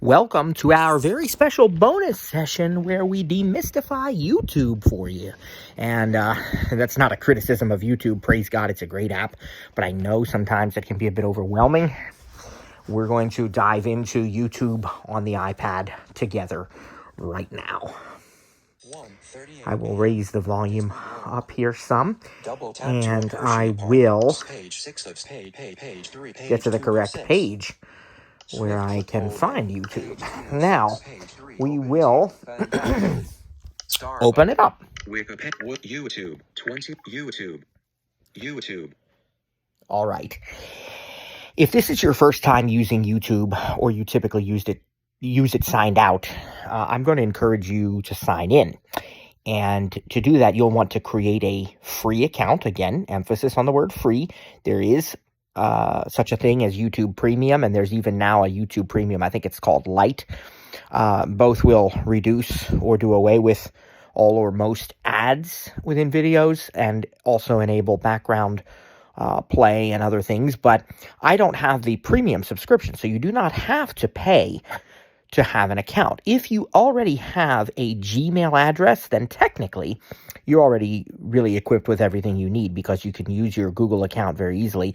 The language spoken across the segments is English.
Welcome to our very special bonus session where we demystify YouTube for you. And that's not a criticism of YouTube. Praise God, it's a great app. But I know sometimes it can be a bit overwhelming. We're going to dive into YouTube on the iPad together right now. I will raise the volume up here some, and I will get to the correct page where I can find YouTube. Now, we will open it up. YouTube. All right. If this is your first time using YouTube, or you typically use it signed out, I'm going to encourage you to sign in. And to do that, you'll want to create a free account. Again, emphasis on the word free. There is such a thing as YouTube Premium, and there's even now a YouTube Premium. I think it's called Lite. Both will reduce or do away with all or most ads within videos and also enable background play and other things. But I don't have the premium subscription, so you do not have to pay to have an account. If you already have a Gmail address, then technically you're already really equipped with everything you need, because you can use your Google account very easily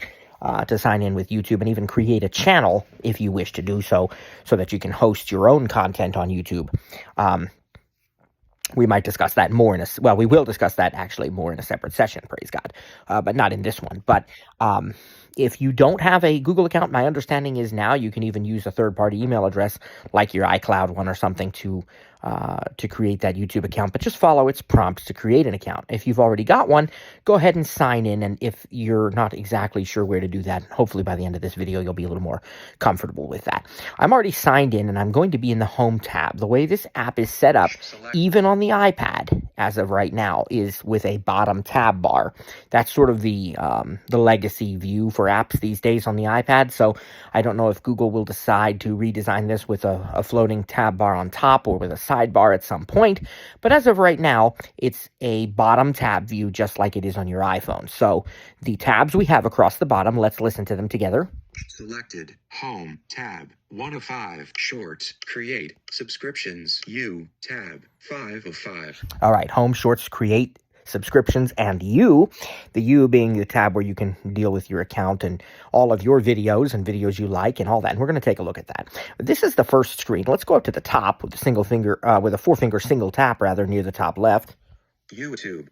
to sign in with YouTube and even create a channel if you wish to do so that you can host your own content on YouTube. We might discuss that more we will discuss that actually more in a separate session, praise God, but not in this one. But if you don't have a Google account, my understanding is now you can even use a third-party email address like your iCloud one or something to create that YouTube account. But just follow its prompts to create an account. If you've already got one, go ahead and sign in. And if you're not exactly sure where to do that, hopefully by the end of this video, you'll be a little more comfortable with that. I'm already signed in, and I'm going to be in the Home tab. The way this app is set up, even on the iPad, as of right now, is with a bottom tab bar. That's sort of the legacy view for apps these days on the iPad. So I don't know if Google will decide to redesign this with a floating tab bar on top or with a sidebar at some point. But as of right now, it's a bottom tab view, just like it is on your iPhone. So the tabs we have across the bottom, let's listen to them together. Selected, Home, Tab, 1 of 5, Shorts, Create, Subscriptions, You, Tab, 5 of 5. All right, Home, Shorts, Create, Subscriptions, and You. The You being the tab where you can deal with your account and all of your videos and videos you like and all that. And we're going to take a look at that. This is the first screen. Let's go up to the top with a four-finger single tap near the top left. YouTube.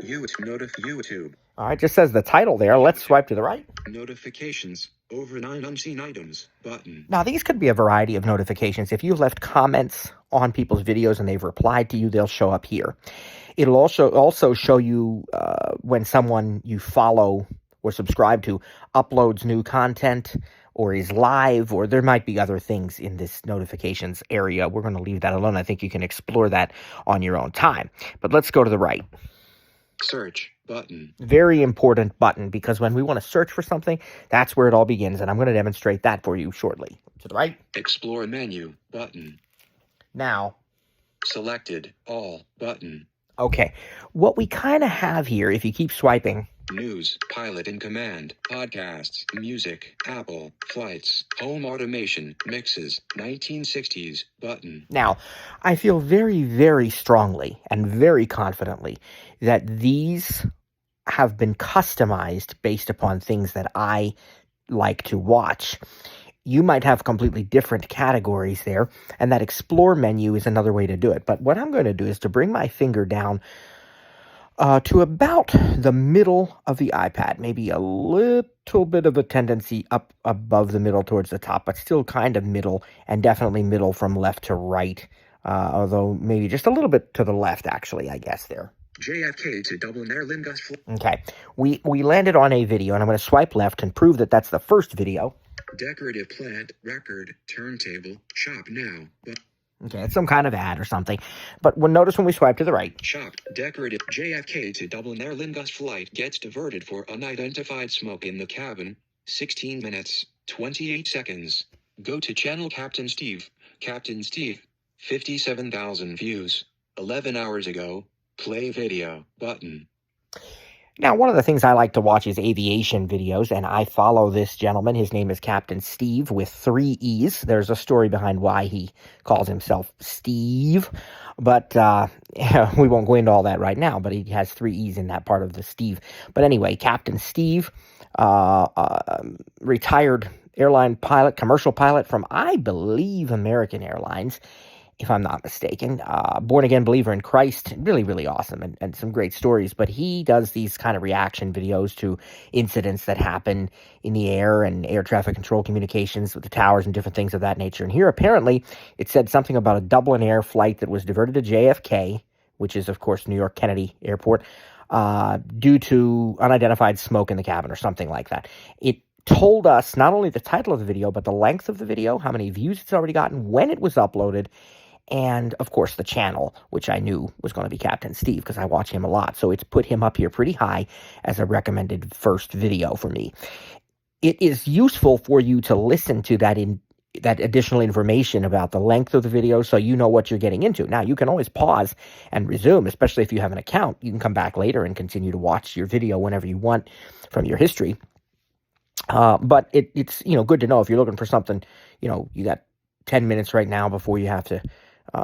YouTube. All right, just says the title there. Let's swipe to the right. Notifications. Over 9 unseen items. Button. Now, these could be a variety of notifications. If you've left comments on people's videos and they've replied to you, they'll show up here. It'll also show you when someone you follow or subscribe to uploads new content or is live, or there might be other things in this notifications area. We're going to leave that alone. I think you can explore that on your own time. But let's go to the right. Search button. Very important button, because when we want to search for something, that's where it all begins. And I'm going to demonstrate that for you shortly. To the right. Explore menu button. Now. Selected all button. Okay. What we kind of have here, if you keep swiping. News, pilot in command, podcasts, music, Apple, flights, home automation, mixes, 1960s, button. Now, I feel very, very strongly and very confidently that these have been customized based upon things that I like to watch. You might have completely different categories there, and that explore menu is another way to do it. But what I'm going to do is to bring my finger down to about the middle of the iPad, maybe a little bit of a tendency up above the middle towards the top, but still kind of middle, and definitely middle from left to right, although maybe just a little bit to the left, actually, I guess there. JFK to Dublin Air Lingus. Okay, we landed on a video, and I'm going to swipe left and prove that that's the first video. Decorative plant, record, turntable, shop now. Okay, it's some kind of ad or something. But notice when we swipe to the right. Shop, decorative, JFK to Dublin Air Lingus flight gets diverted for unidentified smoke in the cabin. 16 minutes, 28 seconds. Go to channel Captain Steve. Captain Steve, 57,000 views. 11 hours ago. Play video, button. Now, one of the things I like to watch is aviation videos, and I follow this gentleman. His name is Captain Steve with 3 E's. There's a story behind why he calls himself Steve, but we won't go into all that right now, but he has 3 E's in that part of the Steve. But anyway, Captain Steve, retired airline pilot, commercial pilot from, I believe, American Airlines, if I'm not mistaken. Born-again believer in Christ. Really, really awesome, and some great stories. But he does these kind of reaction videos to incidents that happen in the air and air traffic control communications with the towers and different things of that nature. And here, apparently, it said something about a Dublin Air flight that was diverted to JFK, which is, of course, New York Kennedy Airport, due to unidentified smoke in the cabin or something like that. It told us not only the title of the video, but the length of the video, how many views it's already gotten, when it was uploaded, and, of course, the channel, which I knew was going to be Captain Steve because I watch him a lot. So it's put him up here pretty high as a recommended first video for me. It is useful for you to listen to that additional information about the length of the video so you know what you're getting into. Now, you can always pause and resume, especially if you have an account. You can come back later and continue to watch your video whenever you want from your history. But it's good to know if you're looking for something, you got 10 minutes right now before you have to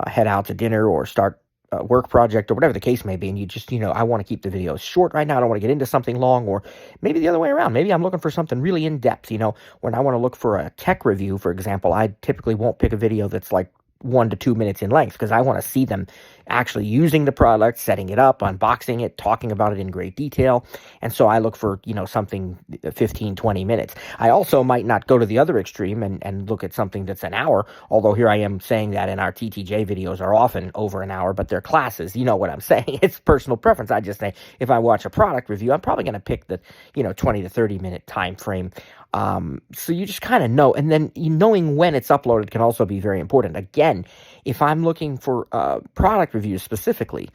head out to dinner or start a work project or whatever the case may be, and you just, I want to keep the videos short right now. I don't want to get into something long, or maybe the other way around. Maybe I'm looking for something really in-depth, when I want to look for a tech review, for example, I typically won't pick a video that's like 1 to 2 minutes in length because I want to see them actually using the product, setting it up, unboxing it, talking about it in great detail. And so I look for, something 15, 20 minutes. I also might not go to the other extreme and look at something that's an hour, although here I am saying that in our TTJ videos are often over an hour, but they're classes. You know what I'm saying? It's personal preference. I just say if I watch a product review, I'm probably going to pick the, 20 to 30 minute time frame. So you just kind of know, and then knowing when it's uploaded can also be very important. Again, if I'm looking for product reviews specifically,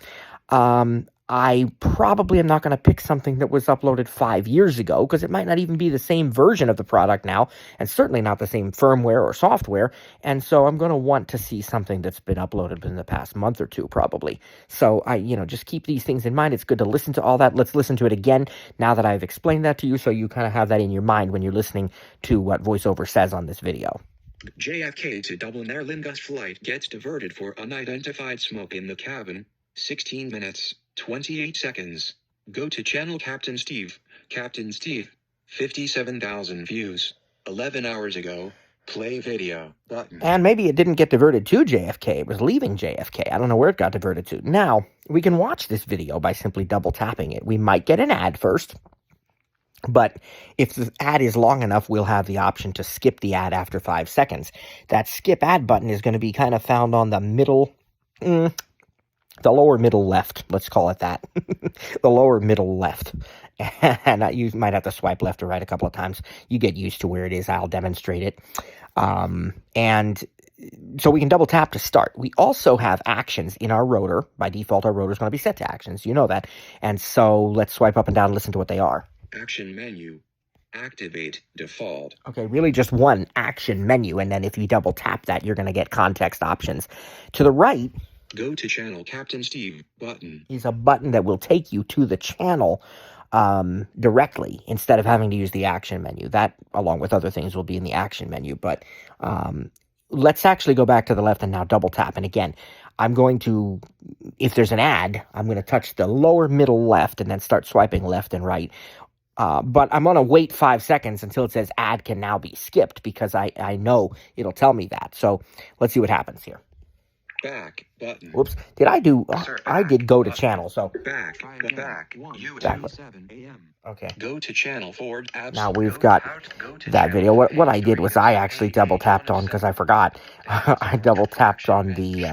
I probably am not going to pick something that was uploaded 5 years ago because it might not even be the same version of the product now, and certainly not the same firmware or software. And so I'm going to want to see something that's been uploaded in the past month or two, probably. So I, just keep these things in mind. It's good to listen to all that. Let's listen to it again now that I've explained that to you, so you kind of have that in your mind when you're listening to what VoiceOver says on this video. JFK to Dublin Air Lingus flight gets diverted for unidentified smoke in the cabin. 16 minutes, 28 seconds. Go to channel Captain Steve. Captain Steve. 57,000 views. 11 hours ago. Play video button. And maybe it didn't get diverted to JFK. It was leaving JFK. I don't know where it got diverted to. Now, we can watch this video by simply double tapping it. We might get an ad first. But if the ad is long enough, we'll have the option to skip the ad after 5 seconds. That skip ad button is going to be kind of found on the middle, the lower middle left. Let's call it that. The lower middle left. And you might have to swipe left or right a couple of times. You get used to where it is. I'll demonstrate it. And so we can double tap to start. We also have actions in our rotor. By default, our rotor is going to be set to actions. You know that. And so let's swipe up and down and listen to what they are. Action menu. Activate default. Okay, really just one action menu, and then if you double tap that, you're going to get context options. To the right, go to channel Captain Steve button. Is a button that will take you to the channel directly instead of having to use the action menu. That, along with other things, will be in the action menu. But let's actually go back to the left and now double tap. And again, I'm going to, if there's an ad, I'm going to touch the lower middle left and then start swiping left and right. But I'm going to wait 5 seconds until it says ad can now be skipped because I know it'll tell me that. So let's see what happens here. Back button. Whoops. Did I do? I did go to channel. So back. Okay. Go to channel forward. Now we've got that video. What I did was I actually double tapped on because I forgot. I double tapped on the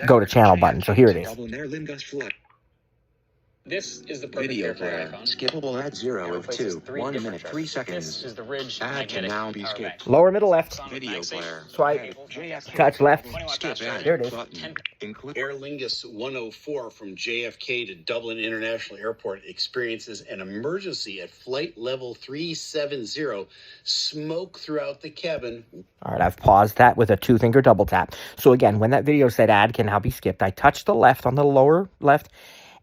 go to channel button. So here it is. This is the video player. Skippable ad 0 of 2. 1 minute 3 seconds. This is the Ridge. Ad can now be skipped. Lower middle left. Video player. Swipe. Touch left. Skip ad. There it is. Air Lingus 104 from JFK to Dublin International Airport experiences an emergency at flight level 370. Smoke throughout the cabin. All right, I've paused that with a 2-finger double tap. So again, when that video said ad can now be skipped, I touched the left on the lower left,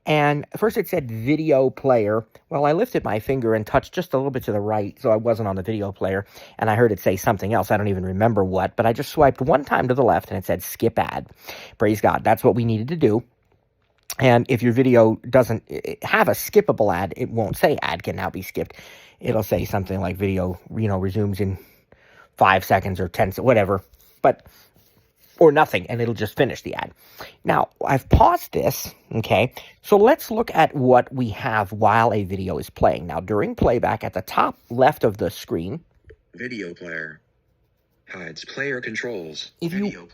And first it said video player. Well, I lifted my finger and touched just a little bit to the right, so I wasn't on the video player, and I heard it say something else. I don't even remember what, but I just swiped one time to the left, and it said skip ad. Praise God. That's what we needed to do. And if your video doesn't have a skippable ad, it won't say ad can now be skipped. It'll say something like video, resumes in 5 seconds or 10, whatever. But or nothing, and it'll just finish the ad. Now, I've paused this, okay? So let's look at what we have while a video is playing. Now, during playback, at the top left of the screen, video player hides player controls. If you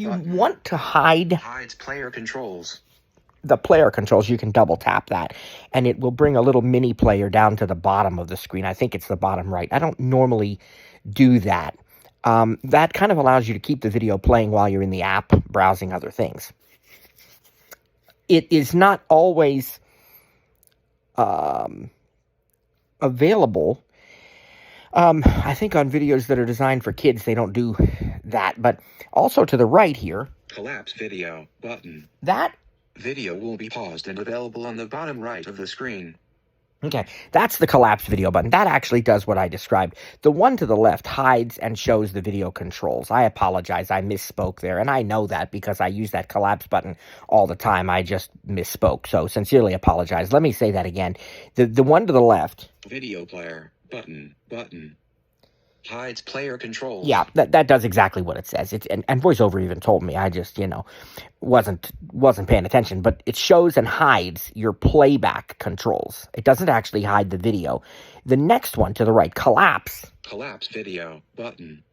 button. want to hide Hides player controls. the player controls, you can double tap that, and it will bring a little mini player down to the bottom of the screen. I think it's the bottom right. I don't normally do that. That kind of allows you to keep the video playing while you're in the app browsing other things. It is not always available. I think on videos that are designed for kids, they don't do that. But also to the right here, Collapse video button. that Video will be paused and available on the bottom right of the screen. Okay, that's the collapsed video button. That actually does what I described. The one to the left hides and shows the video controls. I apologize, I misspoke there, and I know that because I use that collapse button all the time. I just misspoke, so sincerely apologize. Let me say that again. The one to the left... Video player button. Hides player controls. Yeah, that does exactly what it says. And VoiceOver even told me. I just, wasn't paying attention. But it shows and hides your playback controls. It doesn't actually hide the video. The next one to the right, collapse. Collapse video button.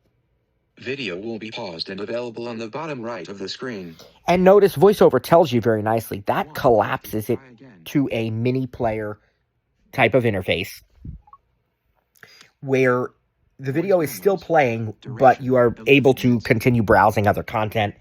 Video will be paused and available on the bottom right of the screen. And notice VoiceOver tells you very nicely that collapses it to a mini player type of interface where the video is still playing, but you are able to continue browsing other content.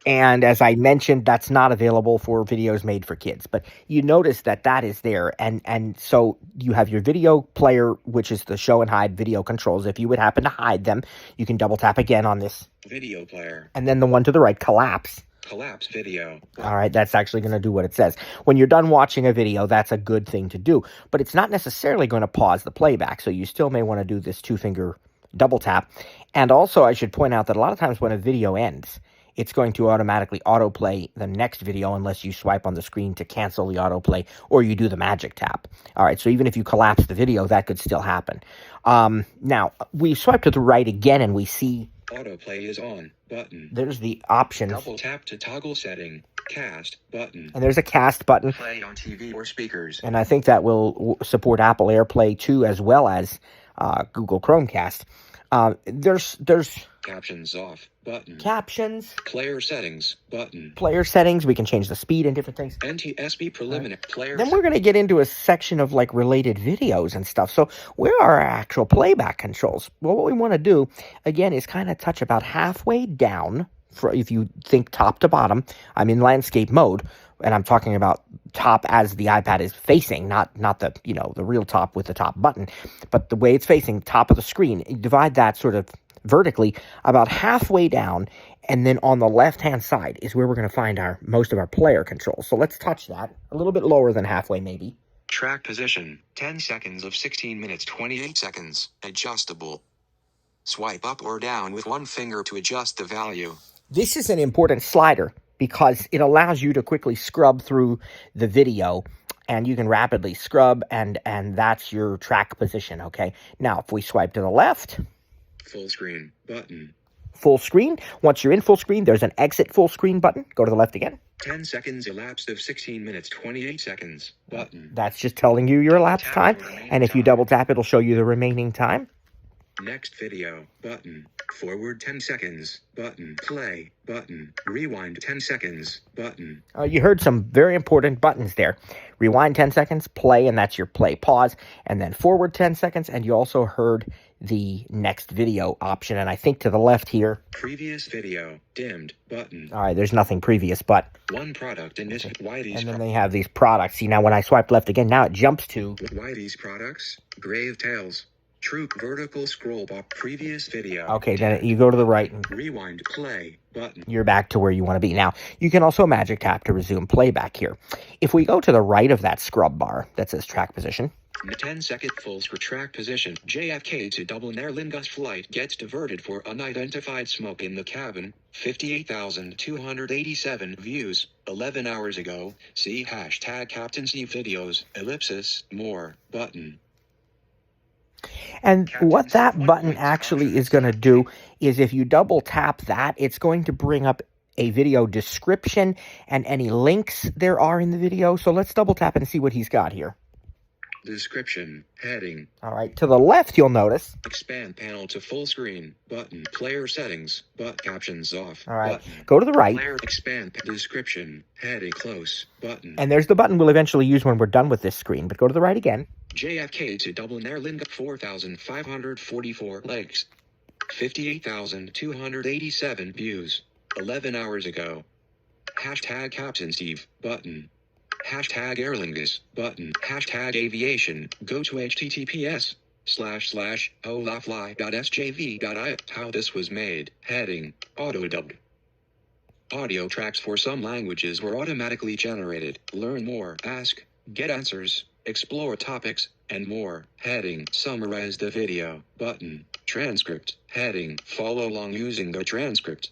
And as I mentioned, that's not available for videos made for kids. But you notice that is there. And so you have your video player, which is the show and hide video controls. If you would happen to hide them, you can double tap again on this. Video player. And then the one to the right, collapse. Collapse video. All right, that's actually going to do what it says. When you're done watching a video, that's a good thing to do. But it's not necessarily going to pause the playback, so you still may want to do this two-finger double tap. And also, I should point out that a lot of times when a video ends, it's going to automatically autoplay the next video unless you swipe on the screen to cancel the autoplay or you do the magic tap. All right, so even if you collapse the video, that could still happen. Now, we swipe to the right again and we see... Autoplay is on button. There's the options. Double tap to toggle setting. Cast button. And there's a cast button. Play on TV or speakers. And I think that will support Apple AirPlay too, as well as Google Chromecast. There's captions off button. Captions. Player settings button. Player settings. We can change the speed and different things. NTSB preliminary player. Then we're going to get into a section of like related videos and stuff. So where are our actual playback controls? Well, what we want to do again is kind of touch about halfway down. For if you think top to bottom, I'm in landscape mode, and I'm talking about top as the iPad is facing, not the the real top with the top button, but the way it's facing, top of the screen. Divide that sort of vertically about halfway down, and then on the left-hand side is where we're going to find most of our player controls. So let's touch that a little bit lower than halfway, maybe. Track position: 10 seconds of 16 minutes 28 seconds. Adjustable. Swipe up or down with one finger to adjust the value. This is an important slider because it allows you to quickly scrub through the video, and you can rapidly scrub, and that's your track position, okay? Now, if we swipe to the left... Full screen button. Full screen. Once you're in full screen, there's an exit full screen button. Go to the left again. 10 seconds elapsed of 16 minutes 28 seconds button. That's just telling you your elapsed time, and if you double tap, it'll show you the remaining time. Next video button. Forward 10 seconds button. Play button. Rewind 10 seconds button. You heard some very important buttons there. Rewind 10 seconds, play, and that's your play pause, and then forward 10 seconds, and you also heard the next video option, and I think to the left here. Previous video dimmed button. All right, there's nothing previous, but one product in this Whitey's. And then they have these products. See, now when I swipe left again, now it jumps to Whitey's products, Grave Tales. True vertical scroll bar. Previous video. Okay, then you go to the right and Rewind play button. you're back to where you want to be. Now, you can also magic tap to resume playback here. If we go to the right of that scrub bar that says track position. 10-second full screen track position. JFK to Dublin Aer Lingus flight gets diverted for unidentified smoke in the cabin. 58,287 views. 11 hours ago. See hashtag Captain Steve videos. Ellipsis. More. Button. And what that button actually is going to do is if you double tap that, it's going to bring up a video description and any links there are in the video. So let's double tap and see what he's got here. Description. Heading. All right. To the left, you'll notice. Expand panel to full screen. Button. Player settings. But captions off. All right. Button. Go to the right. Player expand. Description. Heading close. Button. And there's the button we'll eventually use when we're done with this screen. But go to the right again. JFK to Dublin Aer Lingus 4,544 likes. 58,287 views. 11 hours ago. Hashtag Captain Steve. Button. Hashtag Aer Lingus. Button. Hashtag aviation. Go to https://olafly.sjv.I. How this was made. Heading. Auto-dubbed. Audio tracks for some languages were automatically generated. Learn more. Ask. Get answers. Explore topics. And more. Heading. Summarize the video. Button. Transcript. Heading. Follow along using the transcript.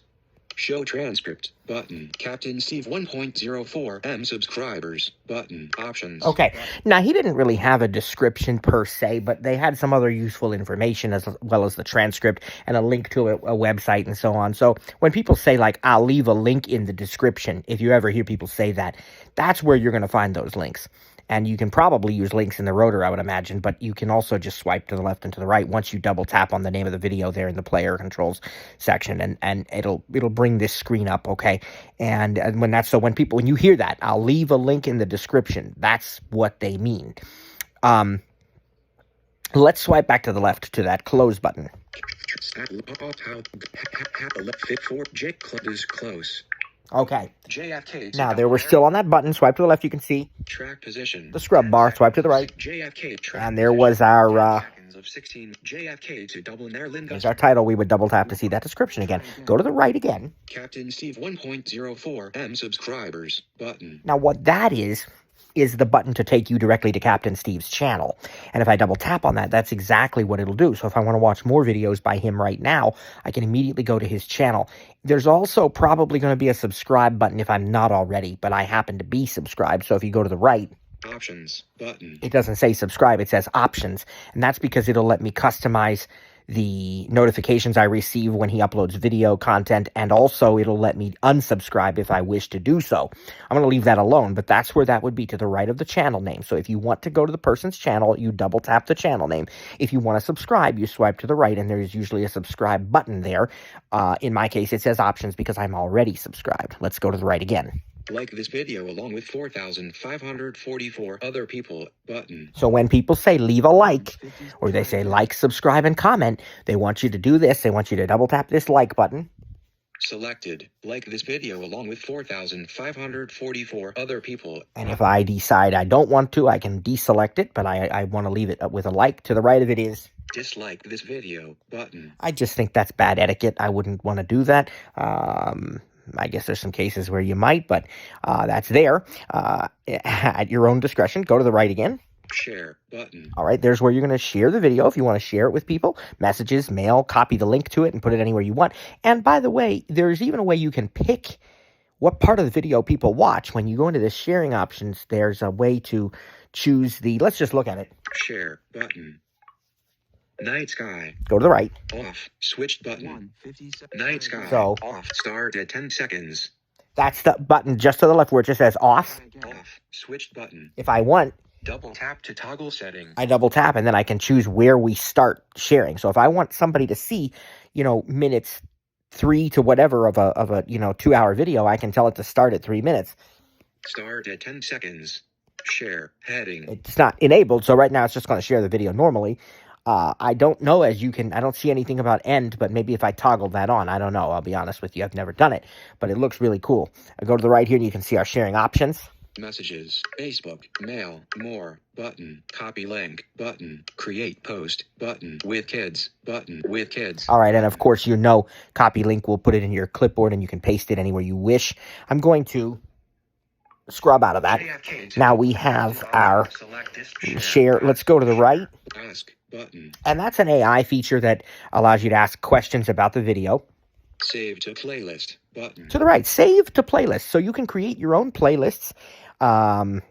Show transcript. Button. Captain Steve 1.04 M subscribers. Button. Options. Okay. Now, he didn't really have a description per se, but they had some other useful information as well as the transcript and a link to a website and so on. So when people say, like, I'll leave a link in the description, if you ever hear people say that, that's where you're going to find those links. And you can probably use links in the rotor, I would imagine, but you can also just swipe to the left and to the right once you double tap on the name of the video there in the player controls section, and it'll bring this screen up, okay? And when you hear that, I'll leave a link in the description. That's what they mean. Let's swipe back to the left to that close button. Is close. Okay. JFK. Now, there we're still on that button. Swipe to the left, you can see track position. the scrub bar. Swipe to the right. JFK track. And there was our of 16. JFK to Dublin Aer Lingus. there's our title. We would double tap to see that description again. Go to the right again. Captain Steve 1.04 M subscribers. Button. Now, what that is the button to take you directly to Captain Steve's channel. And if I double tap on that, that's exactly what it'll do. So if I want to watch more videos by him right now, I can immediately go to his channel. There's also probably going to be a subscribe button if I'm not already, but I happen to be subscribed. So if you go to the right, Options button. It doesn't say subscribe, it says options. And that's because it'll let me customize the notifications I receive when he uploads video content, and also it'll let me unsubscribe if I wish to do so. I'm going to leave that alone, but that's where that would be, to the right of the channel name. So if you want to go to the person's channel, you double tap the channel name. If you want to subscribe, you swipe to the right, and there's usually a subscribe button there. In my case, it says options because I'm already subscribed. Let's go to the right again. Like this video along with 4,544 other people. Button. So when people say leave a like, or they say like, subscribe, and comment, they want you to do this. They want you to double tap this like button. Selected. Like this video along with 4,544 other people. And if I decide I don't want to, I can deselect it, but I want to leave it with a like. To the right of it is dislike this video. Button. I just think that's bad etiquette. I wouldn't want to do that. I guess there's some cases where you might, but that's there. At your own discretion. Go to the right again. Share button. All right, there's where you're going to share the video if you want to share it with people. Messages, mail, copy the link to it and put it anywhere you want. And by the way, there's even a way you can pick what part of the video people watch. When you go into the sharing options, there's a way to choose the, let's just look at it. Share button. Night sky. Go to the right. Off. Switched button. Night sky. So, off. Start at 10 seconds. That's the button just to the left where it just says off. Off. Switched button. If I want, double tap to toggle settings. I double tap and then I can choose where we start sharing. So if I want somebody to see, minutes 3 to whatever of a 2-hour video, I can tell it to start at 3 minutes. Start at 10 seconds. Share heading. It's not enabled, so right now it's just going to share the video normally. I don't know, I don't see anything about end, but maybe if I toggle that on, I don't know. I'll be honest with you, I've never done it, but it looks really cool. I go to the right here and you can see our sharing options. Messages, Facebook, Mail, More, button, Copy link, button, Create post, button, With kids, button, With kids. All right, and of course, copy link will put it in your clipboard and you can paste it anywhere you wish. I'm going to scrub out of that. Now we have our share. Let's go to the right. Ask, button. And that's an AI feature that allows you to ask questions about the video. Save to playlist, button. To the right, save to playlist. So you can create your own playlists and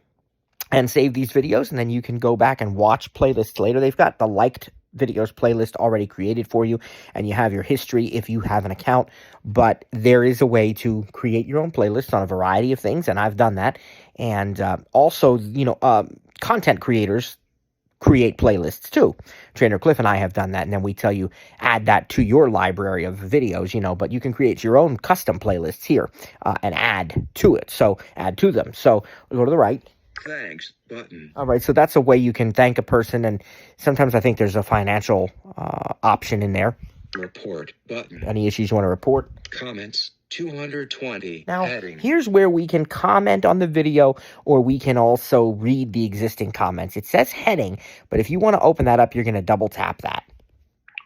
save these videos, and then you can go back and watch playlists later. They've got the liked videos playlist already created for you, and you have your history if you have an account. But there is a way to create your own playlists on a variety of things, and I've done that. And also, content creators create playlists too. Trainer Cliff and I have done that, and then we tell you add that to your library of videos, but you can create your own custom playlists here and add to it. So add to them. So we go to the right. Thanks, button. All right, so that's a way you can thank a person, and sometimes I think there's a financial option in there. Report, button. Any issues you want to report? Comments, 220. Now, Heading. here's where we can comment on the video, or we can also read the existing comments. It says heading, but if you want to open that up, you're going to double tap that.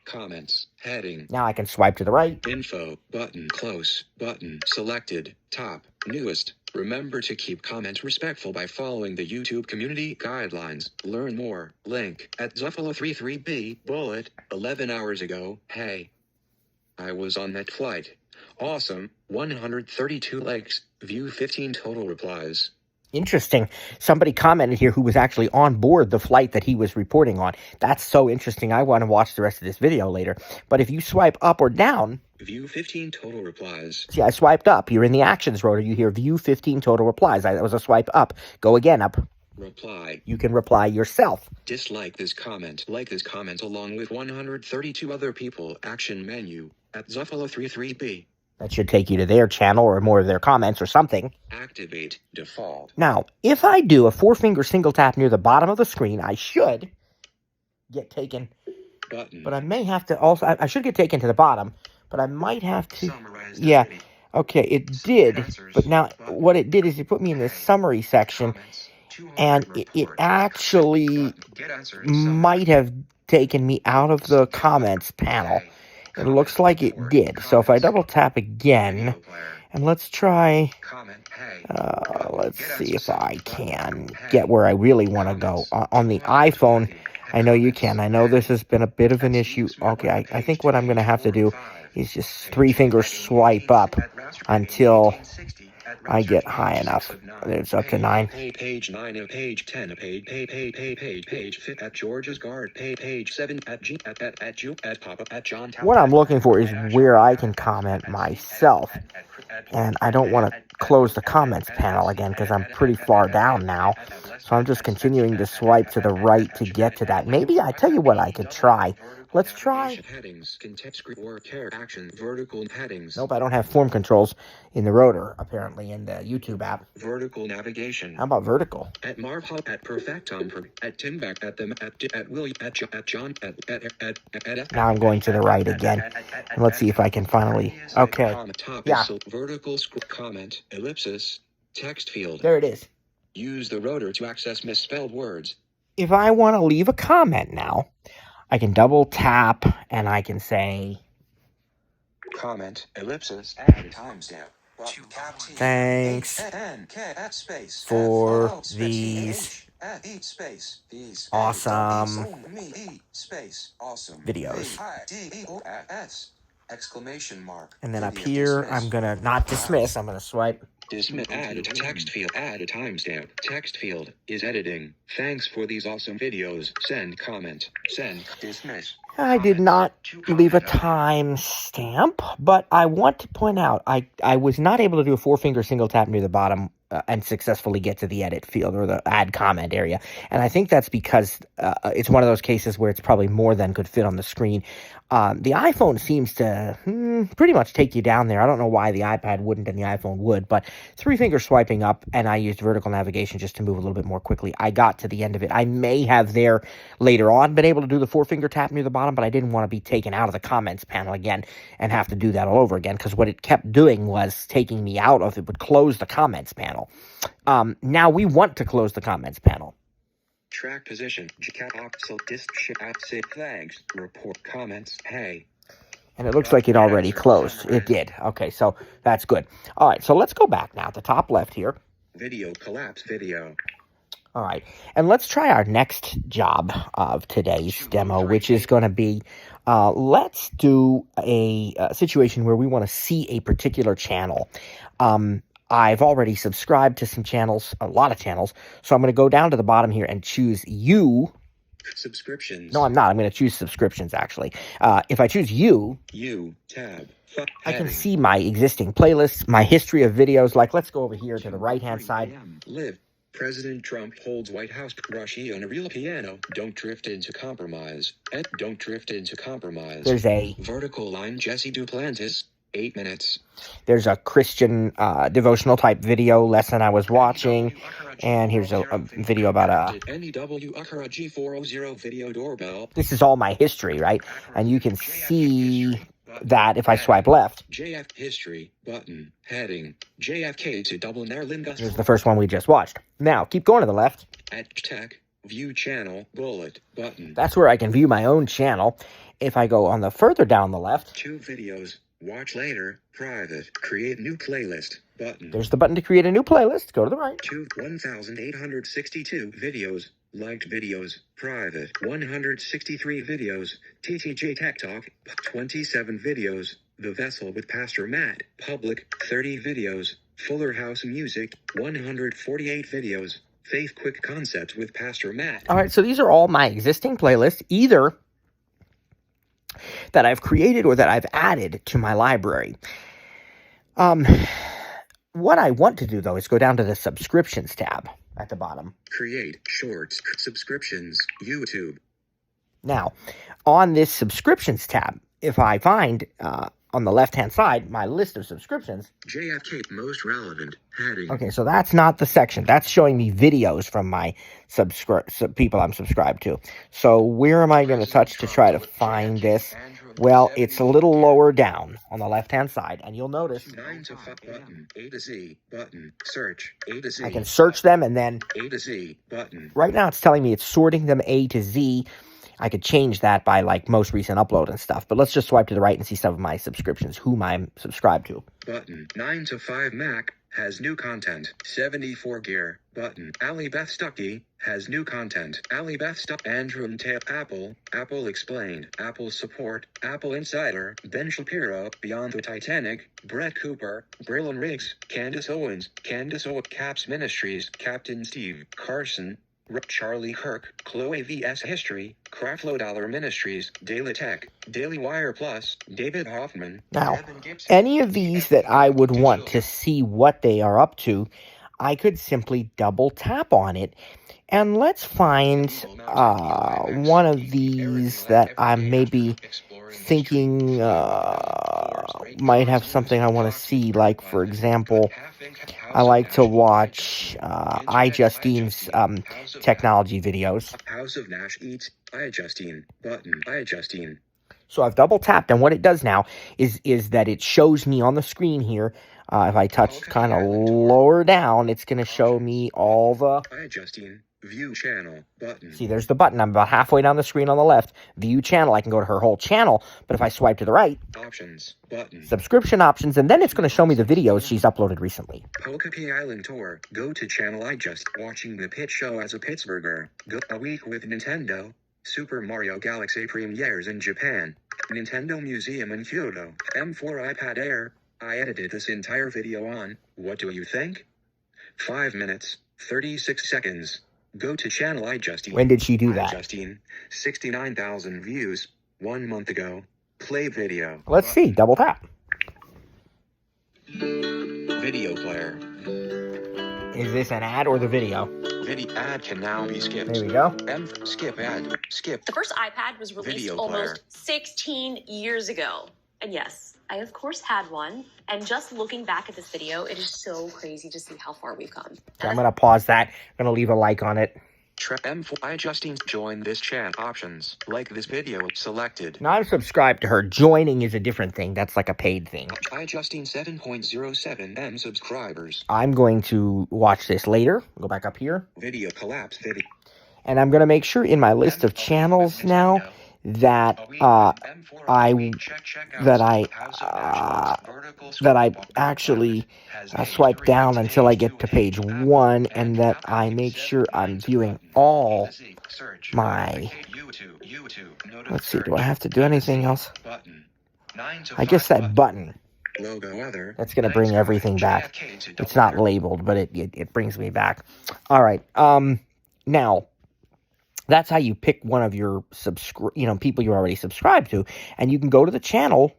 Comments, heading. Now I can swipe to the right. Info, button, close, button, selected, top, newest. Remember to keep comments respectful by following the YouTube community guidelines. Learn more, link, at Zuffalo33B, bullet, 11 hours ago. Hey, I was on that flight. Awesome, 132 likes, view 15 total replies. Interesting. Somebody commented here who was actually on board the flight that he was reporting on. That's so interesting. I want to watch the rest of this video later. But if you swipe up or down... View 15 total replies. See, I swiped up. You're in the actions rotor. You hear view 15 total replies. That was a swipe up. Go again up. Reply. You can reply yourself. Dislike this comment. Like this comment along with 132 other people. Action menu at Zuffalo33B. That should take you to their channel or more of their comments or something. Activate default. Now, if I do a 4-finger single tap near the bottom of the screen, I should get taken. Button. But I may have to also... I should get taken to the bottom, but I might have to... Summarize Yeah. the video. Okay, it did. Answers. But now Button. what it did is it put me in this summary section, Comments. and 200 it report. actually Button. Get answers. might have taken me out of the comments panel. Hey. It looks like it Comment. did. So if I double tap again, Video player. and let's try, Comment. Hey. let's Get see if answers. I Button. can Hey. get where I really want to go. Comments. On the iPhone, I know you can. I know this has been a bit of an issue. Okay, I think what I'm going to have to do is just 3-finger swipe up until I get high enough. It's up to 9. Page 9 of page 10 of page fit at George's guard page 7 at G at Jew at Papa at John. What I'm looking for is where I can comment myself. And I don't want to close the comments panel again because I'm pretty far down now. So I'm just continuing to swipe to the right to get to that. Maybe I tell you what I could try. Let's try. Headings, context or care action, vertical headings. Nope, I don't have form controls in the rotor, apparently, in the YouTube app. Vertical navigation. How about vertical? At Marv Hub, at Perfectum, at Timback, at them, at William, at John, at Now I'm going to the right again. And let's see if I can finally... Okay, yeah. Vertical comment, ellipsis, text field. there it is. Use the rotor to access misspelled words. If I want to leave a comment now, I can double tap and I can say, Comment, ellipsis, add timestamp. thanks for these awesome videos. Exclamation mark. And then up here, I'm going to not dismiss, I'm going to swipe. Dismiss. Add a text field. Add a timestamp. Text field is editing. Thanks for these awesome videos. Send comment. Send. Dismiss. I did not leave a timestamp, but I want to point out I was not able to do a 4-finger single tap near the bottom and successfully get to the edit field or the add comment area. And I think that's because it's one of those cases where it's probably more than could fit on the screen. The iPhone seems to pretty much take you down there. I don't know why the iPad wouldn't and the iPhone would, but 3-finger swiping up, and I used vertical navigation just to move a little bit more quickly. I got to the end of it. I may have there later on been able to do the 4-finger tap near the bottom, but I didn't want to be taken out of the comments panel again and have to do that all over again, because what it kept doing was taking me out of it, would close the comments panel. panel. Now we want to close the comments panel. Track position. Cat oxel disc ship app sit flags. Report comments. Hey. And it looks like it already closed. It did. Okay, so that's good. All right, so let's go back now at the top left here. Video collapse video. All right, and let's try our next job of today's demo, which is going to be, let's do a situation where we want to see a particular channel. I've already subscribed to some channels, a lot of channels, so I'm going to go down to the bottom here and choose you. Subscriptions. No, I'm not. I'm going to choose subscriptions, actually. If I choose you, tab. I can see my existing playlists, my history of videos. Like, let's go over here to the right-hand side. Live. President Trump holds White House Russia on a real piano. Don't drift into compromise. Don't drift into compromise. There's a vertical line. Jesse Duplantis. 8 minutes. There's a Christian devotional type video lesson I was watching, and here's a video about a NEW Akara G400 video doorbell. This is all my history, right? And you can see that if I swipe left. JF history button heading JFK to Dublin Air Lingus. Here's the first one we just watched. Now keep going to the left. At tech view channel bullet button. That's where I can view my own channel. If I go on the further down the left. 2 videos. Watch later. Private. Create new playlist button. There's the button to create a new playlist. Go to the right. 1,862 videos. Liked videos. Private. 163 videos. TTJ Tech Talk. 27 videos. The Vessel with Pastor Matt. Public. 30 videos. Fuller House Music. 148 videos. Faith Quick Concept with Pastor Matt. All right, so these are all my existing playlists, either that I've created or that I've added to my library. What I want to do, though, is go down to the subscriptions tab at the bottom. Create shorts, subscriptions, YouTube. Now, on this subscriptions tab, if I find on the left-hand side my list of subscriptions. JFK most relevant heading. Okay, so that's not the section. That's showing me videos from my people I'm subscribed to. So where am I going to touch to try to find this? Well, it's a little lower down on the left-hand side, and you'll notice 9 to 5 button, A to Z button, search, A to Z. I can search them, and then A to Z button. Right now it's telling me it's sorting them A to Z. I could change that by, like, most recent upload and stuff, but let's just swipe to the right and see some of my subscriptions, whom I'm subscribed to. Button, 9 to 5 Mac has new content. 74 Gear button, Ali Beth Stuckey has new content. Ali Beth Stuck, Andrew and Tap Apple, Apple Explained, Apple Support, Apple Insider, Ben Shapiro, Beyond the Titanic, Brett Cooper, Braylon Riggs, Candace Owens, Caps Ministries, Captain Steve, Carson, Charlie Kirk, Chloe VS History, Craflow Dollar Ministries, Daily Tech, Daily Wire Plus, David Hoffman. Now, any of these that I would want to see what they are up to, I could simply double tap on it. And let's find one of these that I'm maybe thinking might have something I want to see. Like, for example, I like to watch iJustine's technology videos. House of Nash eats iJustine button, iJustine. So I've double tapped, and what it does now is that it shows me on the screen here. If I touch kind of lower down, it's going to show me all the iJustine view channel button. See, there's the button. I'm about halfway down the screen on the left. View channel. I can go to her whole channel, but if I swipe to the right, options button, subscription options, and then it's going to show me the videos she's uploaded recently. Pokapi Island Tour. Go to channel watching the Pit Show as a Pittsburgher. Go a week with Nintendo. Super Mario Galaxy premieres in Japan. Nintendo Museum in Kyoto. M4 iPad Air. I edited this entire video on, what do you think? 5 minutes, 36 seconds. Go to channel iJustine. When did she do that? iJustine, 69,000 views, 1 month ago. Play video. Let's see, double tap. Video player. Is this an ad or the video? Video ad can now be skipped. There we go. Skip ad. Skip. The first iPad was released Video almost 16 years ago. And yes, I of course had one. And just looking back at this video, it is so crazy to see how far we've come. Okay, I'm going to pause that. I'm going to leave a like on it. M4 Justin. Join this chat. Options. Like this video. Selected. Now, I'm subscribed to her. Joining is a different thing. That's like a paid thing. Justin 7.07 M subscribers. I'm going to watch this later. Go back up here. Video collapse. Video. And I'm going to make sure in my list of channels now that I actually swipe down until I get to page 1, and that I make sure I'm viewing all my... Let's see, do I have to do anything else? I guess that button. That's going to bring everything back. It's not labeled, but it brings me back. All right. Now, that's how you pick one of your people you're already subscribed to, and you can go to the channel,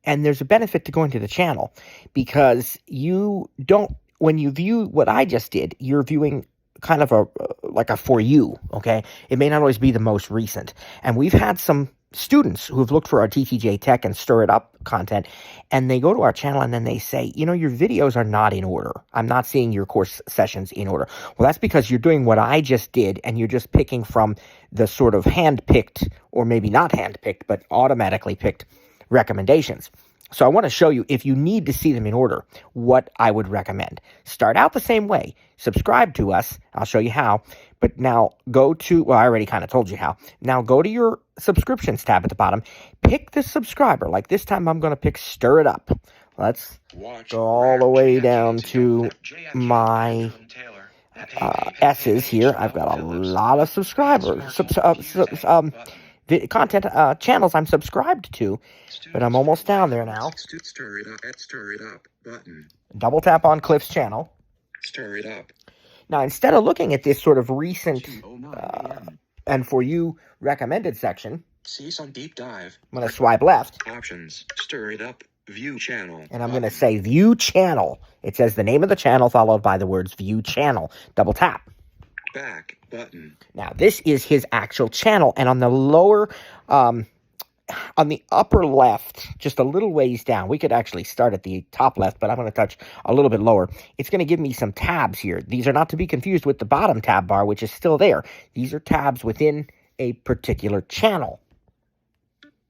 and there's a benefit to going to the channel because you don't, when you view what I just did, you're viewing kind of like a for you, okay? It may not always be the most recent. And we've had some students who have looked for our TTJ Tech and Stir It Up content, and they go to our channel and then they say, your videos are not in order. I'm not seeing your course sessions in order. Well, that's because you're doing what I just did, and you're just picking from the sort of hand-picked, or maybe not hand-picked, but automatically picked recommendations. So I want to show you, if you need to see them in order, what I would recommend. Start out the same way. Subscribe to us. I'll show you how. But now go to, well, I already kind of told you how. Now go to your subscriptions tab at the bottom. Pick the subscriber. Like this time I'm going to pick Stir It Up. Let's go all the way down to my S's here. I've got a lot of subscribers. Content channels I'm subscribed to, but I'm almost down there now. Stir it up button. Double tap on Cliff's channel. Stir it up. Now, instead of looking at this sort of recent and for you recommended section, see some deep dive. I'm going to swipe left. Options. Stir it up. View channel. And I'm going to say view channel. It says the name of the channel followed by the words view channel. Double tap. Back button. Now, this is his actual channel, and on the lower, on the upper left, just a little ways down, we could actually start at the top left, but I'm going to touch a little bit lower. It's going to give me some tabs here. These are not to be confused with the bottom tab bar, which is still there. These are tabs within a particular channel.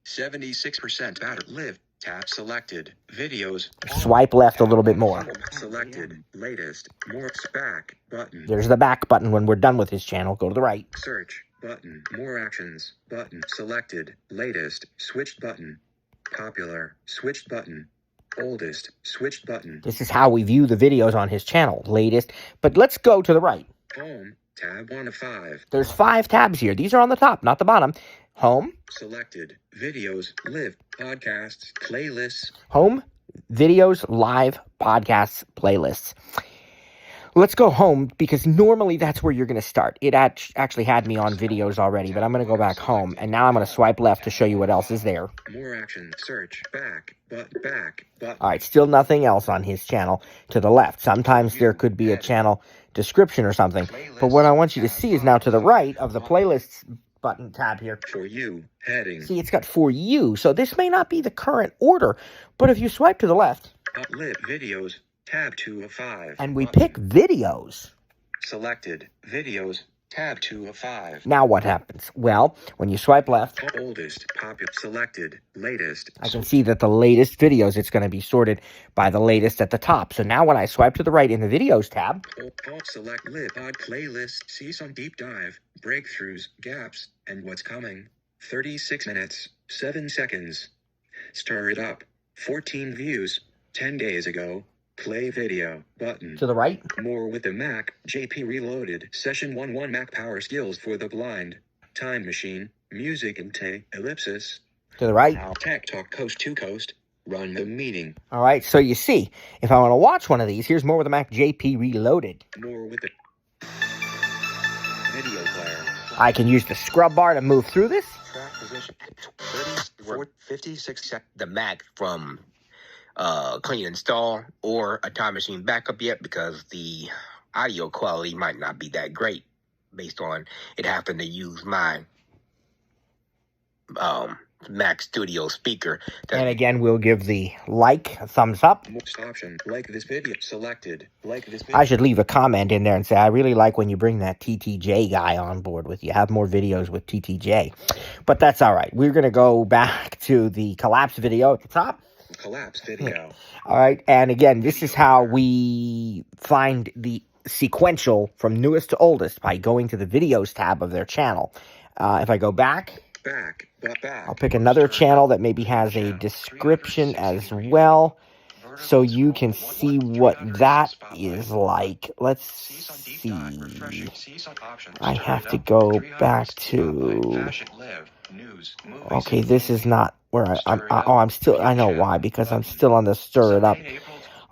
76% battery. Live. Tab selected. Videos. Swipe left a little bit more. Selected. Latest. More. Back button. There's the back button when we're done with his channel. Go to the right. Search button. More actions button. Selected. Latest. Switched button. Popular. Switched button. Oldest. Switched button. This is how we view the videos on his channel. Latest. But let's go to the right. Home. Tab 1 of 5. There's 5 tabs here. These are on the top, not the bottom. Home. Selected. Videos. Live. Podcasts. Playlists. Home. Videos. Live. Podcasts. Playlists. Let's go home, because normally that's where you're going to start. It actually had me on videos already, but I'm going to go back home, and now I'm going to swipe left to show you what else is there. More action. Search. Back. Back. All right, still nothing else on his channel to the left. Sometimes there could be a channel description or something, but what I want you to see is now to the right of the playlists button tab here. For you. Heading. See, it's got for you, so this may not be the current order, but if you swipe to the left, Uplift videos. Tab 2 of 5. and we pick videos. Selected. Videos. Tab 2 of 5. Now what happens? Well, when you swipe left, Oldest. Popular. Selected. Latest. I can see that the latest videos, it's going to be sorted by the latest at the top. So now when I swipe to the right in the videos tab, Select Live Pod Playlist. See some deep dive, breakthroughs, gaps, and what's coming. 36 minutes, 7 seconds. Stir it up. 14 views. 10 days ago. Play video button. to the right, More with the Mac. JP Reloaded. Session 1 Mac Power Skills for the Blind. Time Machine. Music and ellipsis. to the right. Tech Talk Coast to Coast. Run the meeting. All right, so you see, if I want to watch one of these, here's more with the Mac JP Reloaded. More with the video player. I can use the scrub bar to move through this. Track position. 34, 56 seconds. The Mac from clean install or a time machine backup yet, because the audio quality might not be that great based on it happened to use my Mac Studio speaker. And again, we'll give the like a thumbs up. Most option. Like this video. Selected. Like this video. I should leave a comment in there and say, I really like when you bring that TTJ guy on board with you. Have more videos with TTJ. But that's all right. We're going to go back to the collapse video at the top. Collapse video. All right. And again, this is how we find the sequential from newest to oldest by going to the videos tab of their channel. If I go back, I'll pick another channel that maybe has a description as well, so you can see what that is like. Let's see. I have to go back to... Okay, this is not where I know why, because I'm still on the stir it up.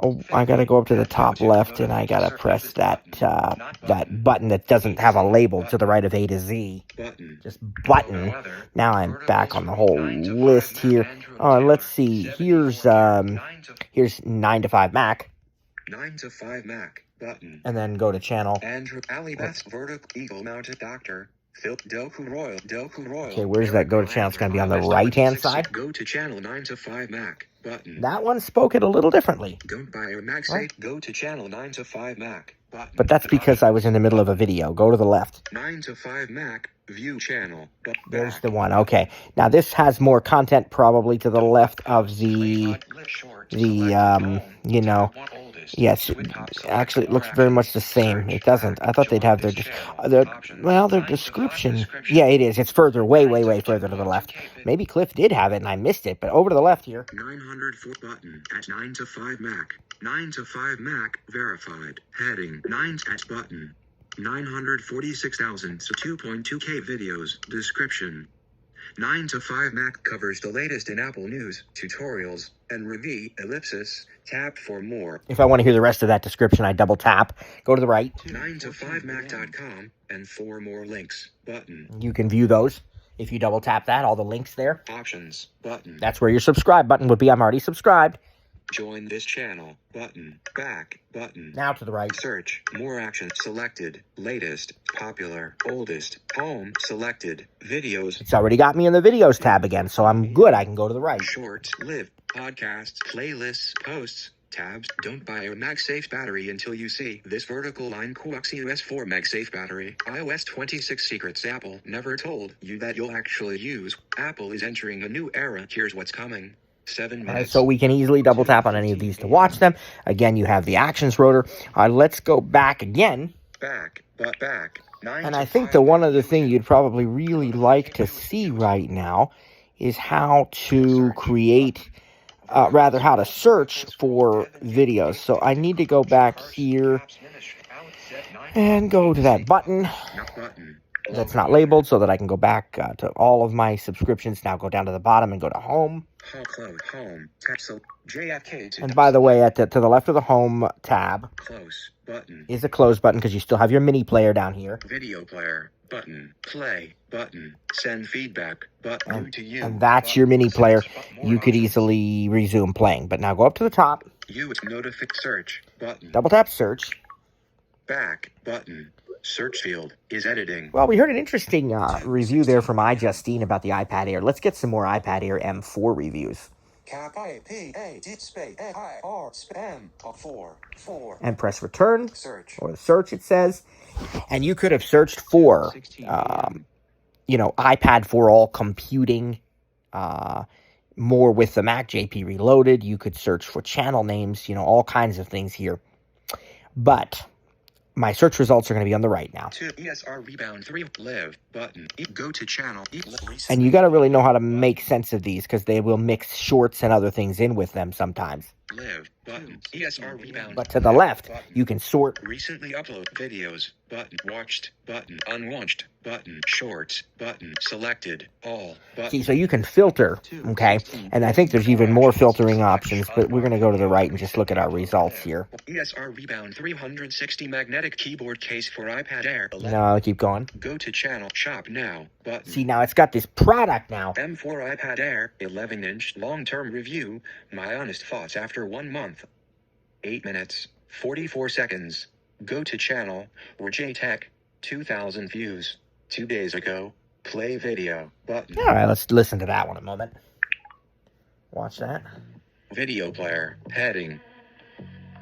Oh, I gotta go up to the top left, and I gotta press that that button that doesn't have a label to the right of A to Z. Just button. Now I'm back on the whole list here. Let's see. Here's 9 to 5 Mac. 9 to 5 Mac button. And then go to channel. Andrew Alibeth's vertical eagle mounted doctor. Doku Royal. Okay, where's that go to channel? It's going to be on the right-hand side. Go to channel 9 to 5 Mac button. That one spoke it a little differently. Don't buy a Mac safe. Go to channel 9 to 5 Mac button. But that's because I was in the middle of a video. Go to the left. 9 to 5 Mac view channel. There's the one. Okay. Now this has more content probably to the left of the you know. Yes, actually, it looks very much the same. It doesn't. I thought they'd have their description. Yeah, it is. It's further, way further to the left. Maybe Cliff did have it and I missed it, but over to the left here. 904 button at 9 to 5 Mac. 9 to 5 Mac verified. Heading 9 at button. 946,000 to 2.2K videos. Description. 9 to 5 Mac covers the latest in Apple news, tutorials, and review, ellipsis. Tap for more. If I want to hear the rest of that description, I double tap. Go to the right. 9to5mac.com and 4 more links. Button. You can view those. If you double tap that, all the links there. Options. Button. That's where your subscribe button would be. I'm already subscribed. Join this channel. Button. Back. Button. Now to the right. Search. More action. Selected. Latest. Popular. Oldest. Home. Selected. Videos. It's already got me in the videos tab again, so I'm good. I can go to the right. Short. Live. Podcasts. Playlists. Posts. Tabs. Don't buy a MagSafe battery until you see this vertical line coaxius 4 MagSafe battery. iOS 26 secrets Apple never told you that you'll actually use. Apple is entering a new era. Here's what's coming. 7 minutes. All right, so we can easily double tap on any of these to watch them. Again, you have the actions rotor. Let's go back again. Back. And I think the one other thing you'd probably really like to see right now is how to create, how to search for videos. So I need to go back here and go to that button that's not labeled so that I can go back to all of my subscriptions. Now go down to the bottom and go to home. Home. JFK and by the way, to the left of the home tab close button is a close button because you still have your mini player down here. Video player button. Play button. Send feedback button to you. And that's your mini player. You could easily resume playing. But now go up to the top. Notify search button. Double tap search. Back button. Search field is editing. Well, we heard an interesting review there from iJustine about the iPad Air. Let's get some more iPad Air M4 reviews. And press return, or search it says. And you could have searched for, iPad for all computing, more with the Mac JP Reloaded. You could search for channel names, all kinds of things here. But my search results are going to be on the right now. ESR Rebound 3 Live button. Go to channel. And you got to really know how to make sense of these because they will mix shorts and other things in with them sometimes. Live button. ESR Rebound. But to the left, you can sort. Recently upload videos button. Watched button. Unwatched button. Shorts button. Selected all button. See, so you can filter, okay? And I think there's even more filtering options, but we're going to go to the right and just look at our results here. ESR Rebound 360 magnetic keyboard case for iPad Air. No, I'll keep going. Go to channel. Shop now button. See, now it's got this product now. M4 iPad Air 11-inch long-term review. My honest thoughts after 1 month. 8 minutes, 44 seconds. Go to channel, or JTech, 2,000 views. 2 days ago. Play video button. All right, let's listen to that one a moment. Watch that. Video player. Heading.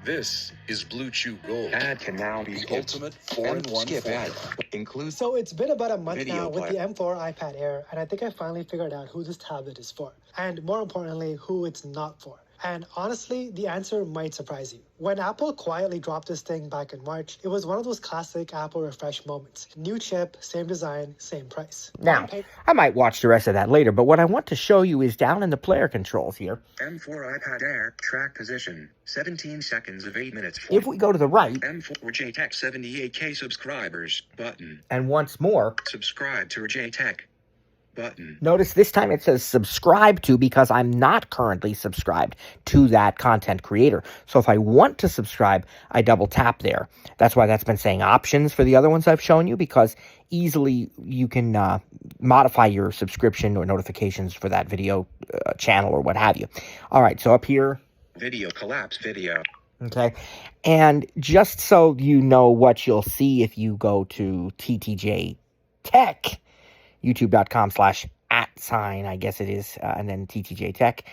This is Blue Chew Gold. Ad can now be the skipped. ultimate 4-in-1 Skip ad. formula. Includes So it's been about a month Video now with player. the M4 iPad Air, and I think I finally figured out who this tablet is for, and more importantly, who it's not for. And honestly, the answer might surprise you. When Apple quietly dropped this thing back in March, it was one of those classic Apple refresh moments. New chip, same design, same price. Now, I might watch the rest of that later, but what I want to show you is down in the player controls here. M4 iPad Air track position 17 seconds of 8 minutes. If we go to the right, M4 JTech 78K subscribers button. and once more, Subscribe to JTech button. notice this time it says subscribe to because I'm not currently subscribed to that content creator. So if I want to subscribe, I double tap there. That's why that's been saying options for the other ones I've shown you, because easily you can modify your subscription or notifications for that video channel or what have you. All right, so up here. Video collapse video. Okay, and just so you know what you'll see if you go to TTJ Tech, youtube.com/@, I guess it is, and then TTJ Tech.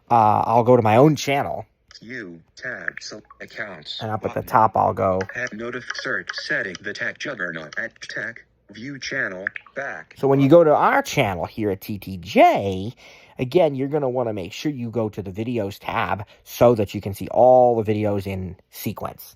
I'll go to my own channel. Tab accounts. And up at the top, I'll go. Search setting the tech juggernaut at tech view channel back. So when you go to our channel here at TTJ, again, you're going to want to make sure you go to the videos tab so that you can see all the videos in sequence.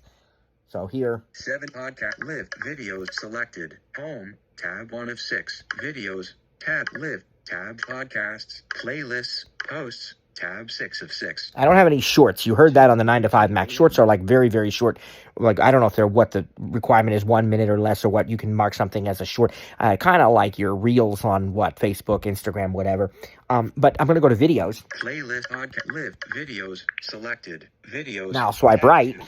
So here. 7 podcast live videos selected. Home tab 1 of 6 videos. Tab live tab podcasts playlists posts. Tab 6 of 6. I don't have any shorts. You heard that on the 9 to 5 Mac. Shorts are like very, very short. Like, I don't know if they're what the requirement is, 1 minute or less, or what. You can mark something as a short. Kind of like your reels on what? Facebook, Instagram, whatever. But I'm going to go to videos. Playlist podcast live videos selected. Videos. Now swipe right.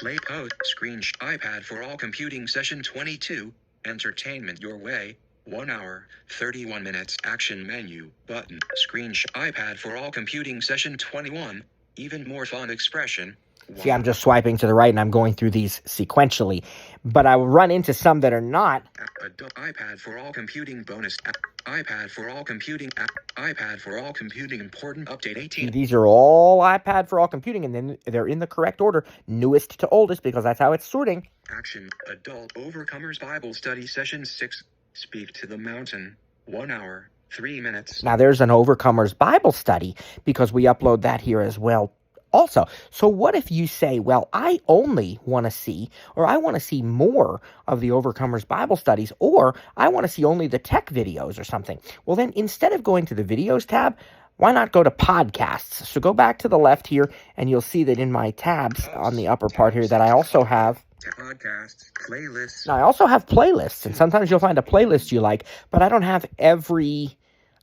Play post screen iPad for all computing session 22. Entertainment your way. 1 hour, 31 minutes. Action menu, button, screenshot. iPad for all computing session 21. Even more fun expression. See, I'm just swiping to the right and I'm going through these sequentially. But I will run into some that are not. iPad for all computing bonus. iPad for all computing. iPad for all computing important update 18. These are all iPad for all computing, and then they're in the correct order, newest to oldest, because that's how it's sorting. Action, adult overcomers Bible study session 6. Speak to the mountain. 1 hour, 3 minutes. Now there's an Overcomers Bible study because we upload that here as well also. So what if you say, well, I only want to see, or I want to see more of the Overcomers Bible studies, or I want to see only the tech videos or something. Well, then instead of going to the videos tab, why not go to podcasts? So go back to the left here and you'll see that in my tabs on the upper part here that I also have podcasts, playlists. Now, I also have playlists, and sometimes you'll find a playlist you like, but I don't have every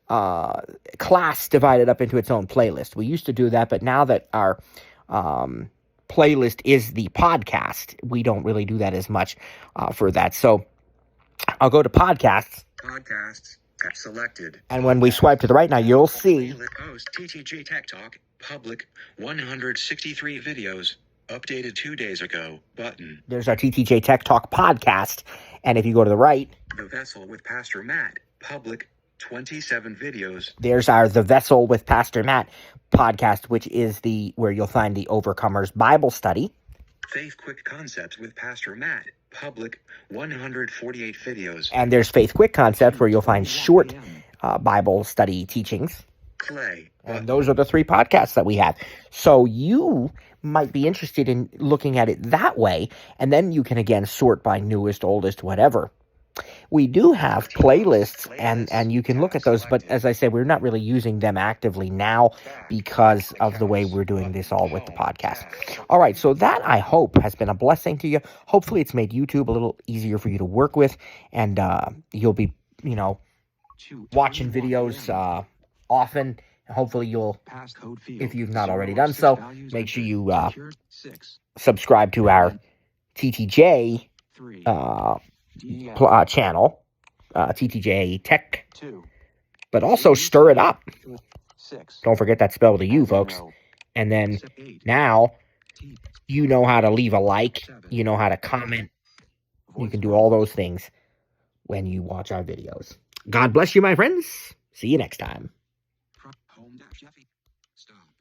class divided up into its own playlist. We used to do that, but now that our playlist is the podcast, we don't really do that as much for that. So I'll go to podcasts. Podcasts selected. And when we swipe to the right now, you'll see. Post TTJ Tech Talk, public, 163 videos. Updated 2 days ago, button. There's our TTJ Tech Talk podcast. And if you go to the right. The Vessel with Pastor Matt, public, 27 videos. There's our The Vessel with Pastor Matt podcast, which is where you'll find the Overcomers Bible study. Faith Quick Concepts with Pastor Matt, public, 148 videos. And there's Faith Quick Concepts, where you'll find short Bible study teachings. Play. And those are the 3 podcasts that we have. So you might be interested in looking at it that way, and then you can again sort by newest, oldest, whatever. We do have playlists, and you can look at those, but as I said, we're not really using them actively now because of the way we're doing this all with the podcast. All right, so that, I hope, has been a blessing to you. Hopefully it's made YouTube a little easier for you to work with, and you'll be, watching videos often. Hopefully you'll, if you've not already done so, make sure you subscribe to our TTJ channel, TTJ Tech, but also stir it up. Don't forget that spell with a U, folks. And then now you know how to leave a like, you know how to comment. You can do all those things when you watch our videos. God bless you, my friends. See you next time. Home dash Jeffy. Stop.